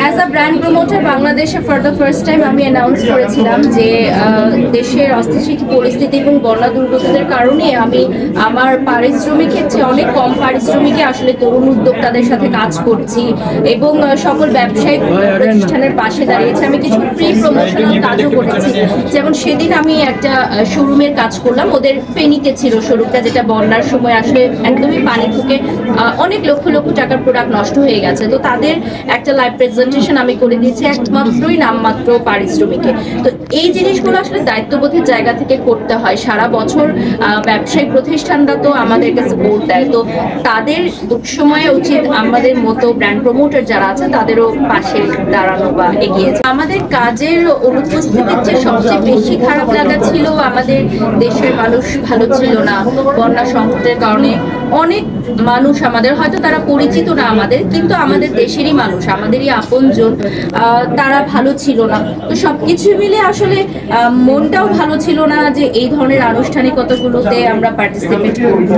As a brand promoter বাংলাদেশে for the first time আমি announce করেছিলাম যে দেশের অস্থিতিশীল পরিস্থিতি এবং বন্যা দুর্গতদের কারণে আমি আমার পারিশ্রমিকের চেয়ে অনেক কম পারিশ্রমিকে আসলে তরুণ উদ্যোক্তাদের সাথে কাজ করছি এবং সকল ব্যবসায়িক প্রতিষ্ঠানের পাশে দাঁড়িয়েছি। আমি কিছু ফ্রি প্রমোশনাল কাজও করেছি, যেমন সেদিন আমি একটা শোরুমের কাজ করলাম। ওদের ফেনীতে ছিল শোরুমটা, যেটা বন্যার সময় আসলে একদমই পানি ঢুকে অনেক লক্ষ লক্ষ টাকার প্রোডাক্ট নষ্ট হয়ে গেছে। তো তাদের একটা লাইভ প্রেজেন্টেশন আমি করে দিয়েছি একমাত্রই নামমাত্র পারিশ্রমিকে। তো এই জিনিসগুলো আসলে দায়িত্ববোধের জায়গা থেকে করতে হয়। সারা বছর ব্যবসায়িক প্রতিষ্ঠানরা তো আমাদের কাছে ভোট দেয়, তো তাদের সময়ে উচিত আমাদের মতো ব্র্যান্ড প্রমোটার যারা আছে তাদেরও পাশে দাঁড়ানো বা এগিয়ে যাওয়া। আমাদের কাজের অনুপস্থিতির যে সবচেয়ে বেশি খারাপ লাগা ছিল, আমাদের দেশের মানুষ ভালো ছিল না। বন্যা সংকটের কারণে অনেক মানুষ আমাদের, হয়তো তারা পরিচিত না আমাদের, কিন্তু আমাদের দেশেরই মানুষ, আমাদেরই আপনজন, তারা ভালো ছিল না। তো সবকিছু মিলে আসলে মনটাও ভালো ছিল না যে এই ধরনের আনুষ্ঠানিকতাগুলোতে আমরা পার্টিসিপেট করব।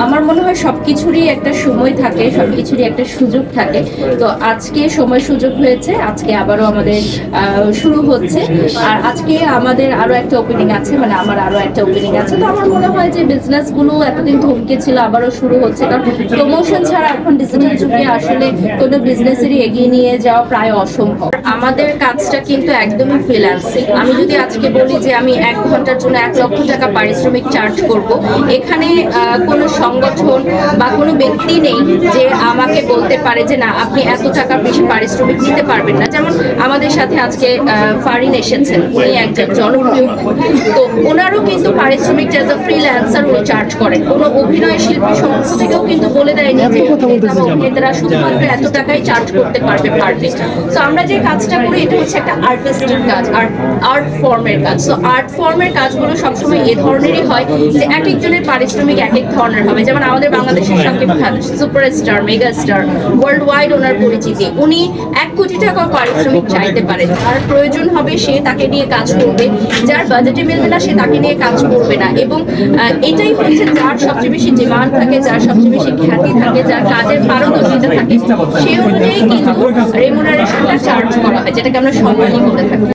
আমার মনে হয় সবকিছুরই একটা সময় থাকে, সবকিছুরই একটা সুযোগ থাকে। তো আজকে সময় সুযোগ হয়েছে, আজকে আবারও আমাদের শুরু হচ্ছে। আর আজকে আমাদের আরো একটা ওপেনিং আছে, মানে আমার আরো একটা ওপেনিং আছে। তো আমার মনে হয় যে বিজনেসগুলো এতদিন থমকে ছিল, আবারও শুরু হচ্ছে। কারণ প্রমোশন ছাড়া এখন ডিজিটাল যুগে আসলে কোনো বিজনেসেরই এগিয়ে নিয়ে যাওয়া প্রায় অসম্ভব। আমাদের কাজটা কিন্তু একদমই ফ্রিল্যান্সিং। আমি যদি আজকে বলি যে আমি 1 ঘন্টার জন্য 1 লক্ষ টাকা পারিশ্রমিক চার্জ করব, এখানে কোনো সংগঠন বা কোনো ব্যক্তি নেই যে আমাকে বলতে পারে যে না আপনি এত টাকা বেশি পারিশ্রমিক নিতে পারবেন না। যেমন আমাদের সাথে আজকে ফারিন এসেছেন, উনি একজন জনপ্রিয়, তো ওনারও কিন্তু পারিশ্রমিক অ্যাজ আ ফ্রিল্যান্সার উনি চার্জ করেন। কোনো অভিনয় শিল্পী সংস্থা থেকেও কিন্তু বলে দেয়নি যে অভিনেতারা শুধুমাত্র এত টাকাই চার্জ করতে পারবে পার ডে। তো আমরা যে কাজটা করি এটা হচ্ছে একটা আর্টিস্টিক কাজ, আর্ট ফর্মের কাজ। তো আর্ট ফর্মের কাজগুলো সবসময় এ ধরনেরই হয় যে এক একজনের পারিশ্রমিক এক এক ধরনের হবে। যেমন আমাদের বাংলাদেশের Shakib Khan, superstar, megastar, world wide ওনার পরিচিতি, উনি 1 কোটি টাকা পারিশ্রমিক চাইতে পারেন। যার প্রয়োজন হবে সে তাকে নিয়ে কাজ করবে, যার বাজেটে মিলবে না সে তাকে নিয়ে কাজ করবে না। এবং এটাই হচ্ছে যার সবচেয়ে বেশি ডিমান্ড থাকে, যার সবচেয়ে বেশি খ্যাতি থাকে, যার কাজের পারদর্শিতা থাকে, সে অনুযায়ী কিন্তু রেমুনারেশনটা চার্জ করা হয়, যেটাকে আমরা সম্মানই বলে থাকি।